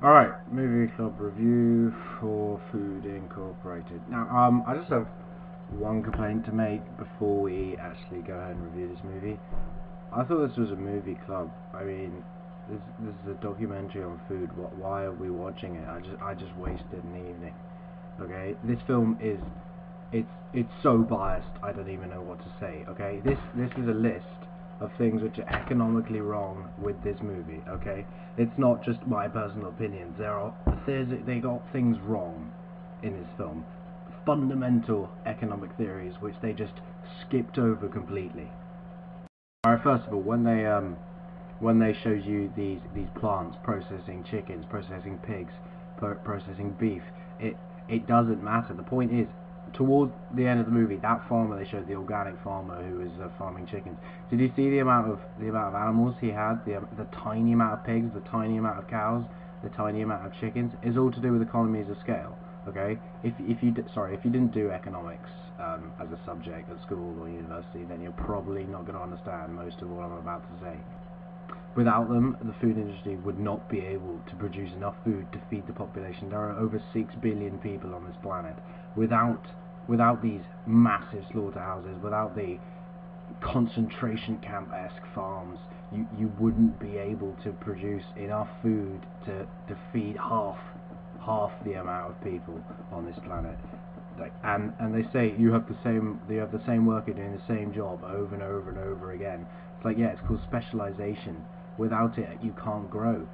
Alright, movie club review for Food Incorporated. Now, I just have one complaint to make before we actually go ahead and review this movie. I thought this was a movie club. I mean, this is a documentary on food. Why are we watching it? I just wasted an evening. Okay, this film is it's so biased. I don't even know what to say. Okay, this is a list of things which are economically wrong with this movie. Okay, it's not just my personal opinions. They got things wrong in this film, fundamental economic theories which they just skipped over completely. Alright, first of all, when they show you these plants processing chickens, processing pigs, processing beef, it doesn't matter. The point is, towards the end of the movie, that farmer, they showed the organic farmer who was farming chickens. Did you see the amount of animals he had? The tiny amount of pigs, the tiny amount of cows, the tiny amount of chickens is all to do with economies of scale. Okay, if you didn't do economics as a subject at school or university, then you're probably not going to understand most of what I'm about to say. Without them, the food industry would not be able to produce enough food to feed the population. There are over 6 billion people on this planet. Without these massive slaughterhouses, without the concentration camp-esque farms, you wouldn't be able to produce enough food to feed half the amount of people on this planet. And they say you have the same worker doing the same job over and over and over again. It's like, yeah, it's called specialization. Without it, you can't grow.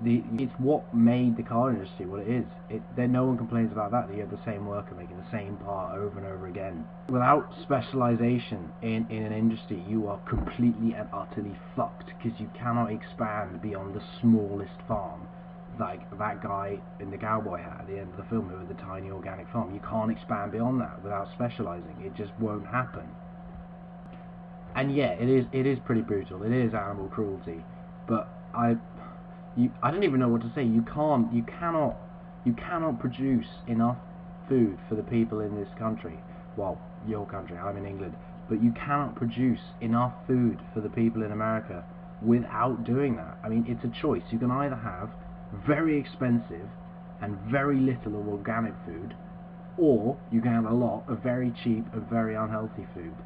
It's what made the car industry what it is. No one complains about that. You have the same worker making the same part over and over again. Without specialization in an industry, you are completely and utterly fucked, because you cannot expand beyond the smallest farm. Like that guy in the cowboy hat at the end of the film who had the tiny organic farm. You can't expand beyond that without specializing. It just won't happen. And yeah, it is pretty brutal. It is animal cruelty. But I don't even know what to say. You cannot produce enough food for the people in this country. Well, your country, I'm in England. But you cannot produce enough food for the people in America without doing that. I mean, it's a choice. You can either have very expensive and very little of organic food, or you can have a lot of very cheap and very unhealthy food.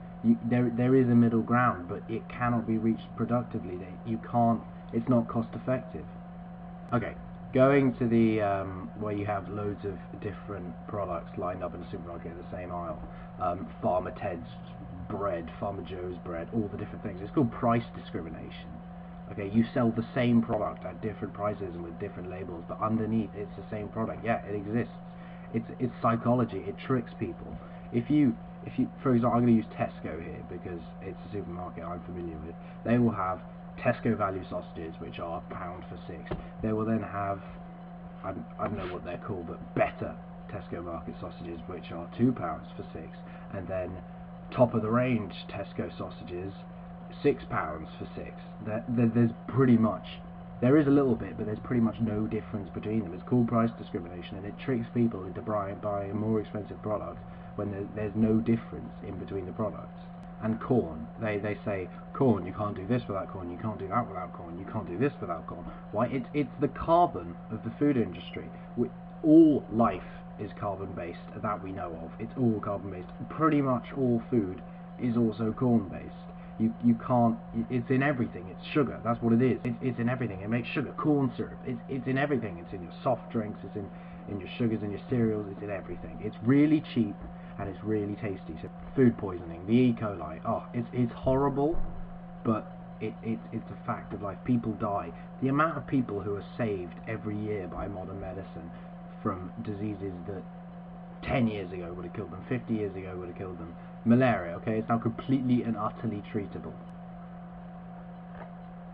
There is a middle ground, but it cannot be reached productively. It's not cost effective. Okay, going to the where you have loads of different products lined up in the supermarket in the same aisle. Farmer Ted's bread, Farmer Joe's bread, all the different things. It's called price discrimination. Okay, you sell the same product at different prices and with different labels, but underneath it's the same product. Yeah, it exists. It's psychology. It tricks people. If you, for example, I'm going to use Tesco here because it's a supermarket I'm familiar with. They will have Tesco value sausages, which are £1 for 6. They will then have, I don't know what they're called, but better Tesco market sausages, which are £2 for 6, and then top of the range Tesco sausages, £6 for 6. There's pretty much, there is a little bit, but there's pretty much no difference between them. It's called price discrimination, and it tricks people into buying a more expensive product when there's no difference in between the products. And corn, they say, corn, you can't do this without corn, you can't do that without corn, you can't do this without corn. Why? It's the carbon of the food industry. All life is carbon-based, that we know of. It's all carbon-based. Pretty much all food is also corn-based. You can't, it's in everything. It's sugar, that's what it is. It's in everything. It makes sugar. Corn syrup, it's in everything. It's in your soft drinks, it's in your sugars and your cereals, it's in everything. It's really cheap and it's really tasty. So food poisoning, the E. coli, it's horrible, but it's a fact of life. People die. The amount of people who are saved every year by modern medicine from diseases that 10 years ago would have killed them, 50 years ago would have killed them. Malaria, okay, it's now completely and utterly treatable.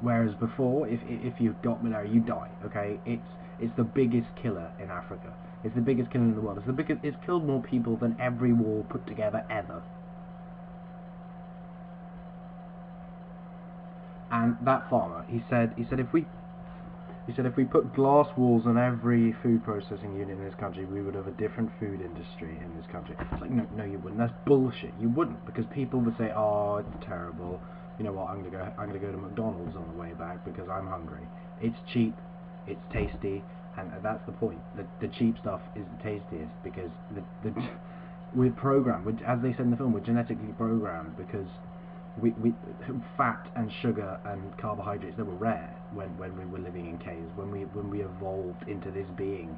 Whereas before, if you've got malaria, you die, okay? It's the biggest killer in Africa. It's the biggest killer in the world. It's killed more people than every war put together ever. And that farmer, he said if we put glass walls on every food processing unit in this country, we would have a different food industry in this country. It's like, no, you wouldn't. That's bullshit. You wouldn't, because people would say, oh, it's terrible. You know what? I'm gonna go to McDonald's on the way back because I'm hungry. It's cheap, it's tasty, and that's the point. The cheap stuff is the tastiest because we're programmed, as they said in the film, we're genetically programmed because we fat and sugar and carbohydrates, they were rare when we were living in caves. When we evolved into this being,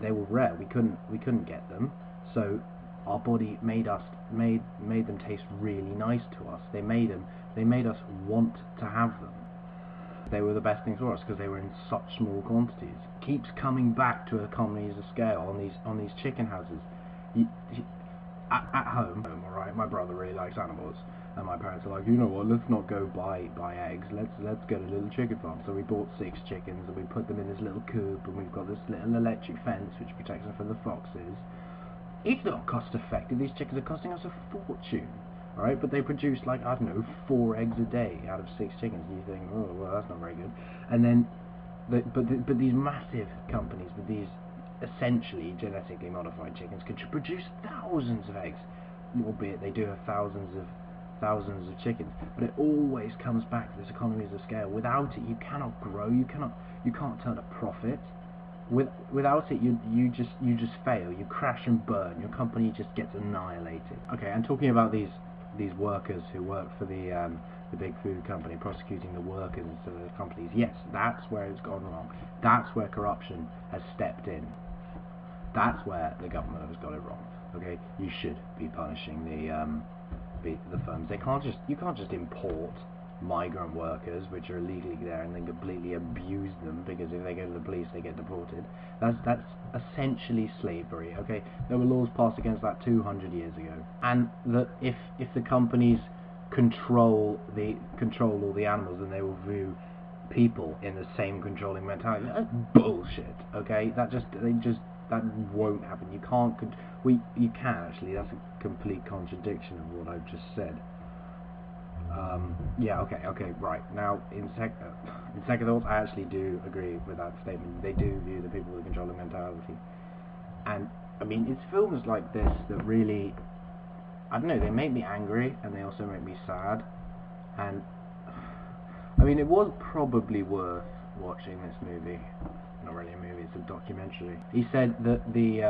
they were rare. We couldn't get them, so our body made them taste really nice to us. They made us want to have them. They were the best things for us because they were in such small quantities. It keeps coming back to economies of scale on these chicken houses. At home, alright, my brother really likes animals, and my parents are like, you know what, let's not go buy eggs, let's get a little chicken farm. So we bought 6 chickens and we put them in this little coop, and we've got this little electric fence which protects them from the foxes. It's not cost effective. These chickens are costing us a fortune, alright, but they produce, like, I don't know, 4 eggs a day out of 6 chickens, and you think, oh well, that's not very good. And then but these massive companies with these essentially genetically modified chickens can produce thousands of eggs, albeit they do have thousands of chickens. But it always comes back to this economies of scale. Without it, you cannot grow. You can't turn a profit. Without it, you just fail. You crash and burn. Your company just gets annihilated. Okay, and talking about these workers who work for the big food company, prosecuting the workers instead of the companies. Yes, that's where it's gone wrong. That's where corruption has stepped in. That's where the government has got it wrong. Okay, you should be punishing the firms. You can't just import migrant workers which are illegally there and then completely abuse them, because if they go to the police they get deported. That's essentially slavery. Okay, there were laws passed against that 200 years ago, and that if the companies control all the animals, and they will view people in the same controlling mentality. That's bullshit. Okay, that won't happen. You can actually. That's a complete contradiction of what I've just said. Yeah. Okay. Right. Now, in second thoughts, I actually do agree with that statement. They do view the people with a controlling mentality, and I mean, it's films like this that really, I don't know, they make me angry and they also make me sad. And I mean, it was probably worth watching this movie. Not really a movie, it's a documentary. He said that the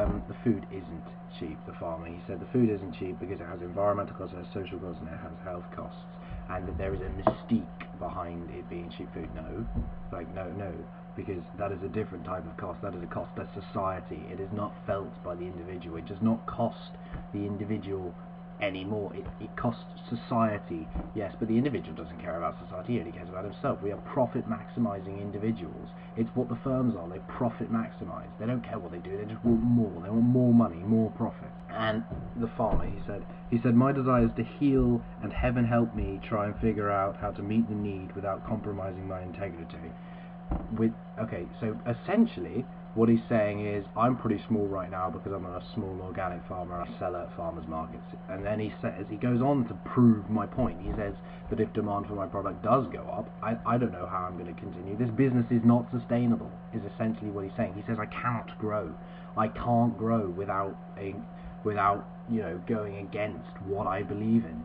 food isn't cheap, the farmer. He said the food isn't cheap because it has environmental costs, it has social costs, and it has health costs, and that there is a mystique behind it being cheap food. No, because that is a different type of cost. That is a cost that society. It is not felt by the individual. It does not cost the individual anymore. It costs society, yes, but the individual doesn't care about society, he only cares about himself. We are profit maximizing individuals. It's what the firms are. They profit maximize. They don't care what they do, they just want more. They want more money, more profit. And the farmer, he said my desire is to heal, and heaven help me try and figure out how to meet the need without compromising my integrity. Okay, so essentially what he's saying is, I'm pretty small right now because I'm a small organic farmer. I sell at farmers markets. And then he goes on to prove my point. He says that if demand for my product does go up, I don't know how I'm going to continue. This business is not sustainable, is essentially what he's saying. He says I cannot grow. I can't grow without going against what I believe in.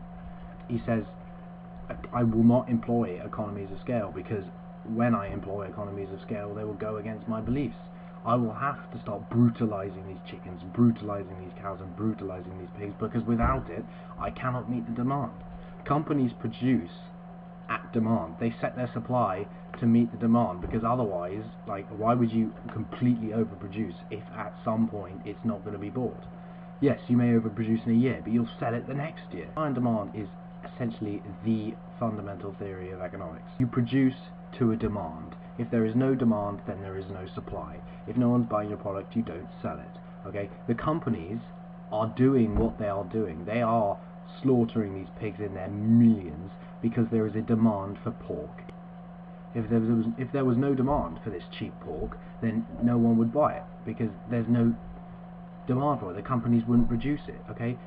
He says I will not employ economies of scale, because when I employ economies of scale, they will go against my beliefs. I will have to start brutalizing these chickens, brutalizing these cows, and brutalizing these pigs, because without it, I cannot meet the demand. Companies produce at demand. They set their supply to meet the demand, because otherwise, why would you completely overproduce if at some point it's not going to be bought? Yes, you may overproduce in a year, but you'll sell it the next year. Supply and demand is essentially the fundamental theory of economics. You produce to a demand. If there is no demand, then there is no supply. If no one's buying your product, you don't sell it. Okay? The companies are doing what they are doing. They are slaughtering these pigs in their millions because there is a demand for pork. If there was no demand for this cheap pork, then no one would buy it, because there's no demand for it. The companies wouldn't produce it. Okay?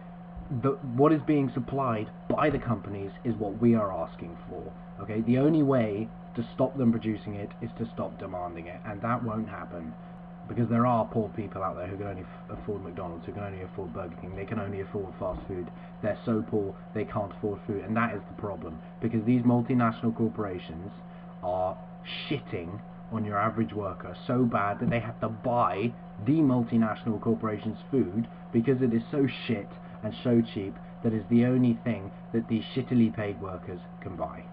What is being supplied by the companies is what we are asking for. Okay? The only way to stop them producing it is to stop demanding it, and that won't happen, because there are poor people out there who can only afford McDonald's, who can only afford Burger King, they can only afford fast food. They're so poor they can't afford food, and that is the problem, because these multinational corporations are shitting on your average worker so bad that they have to buy the multinational corporation's food because it is so shit and so cheap that is the only thing that these shittily paid workers can buy.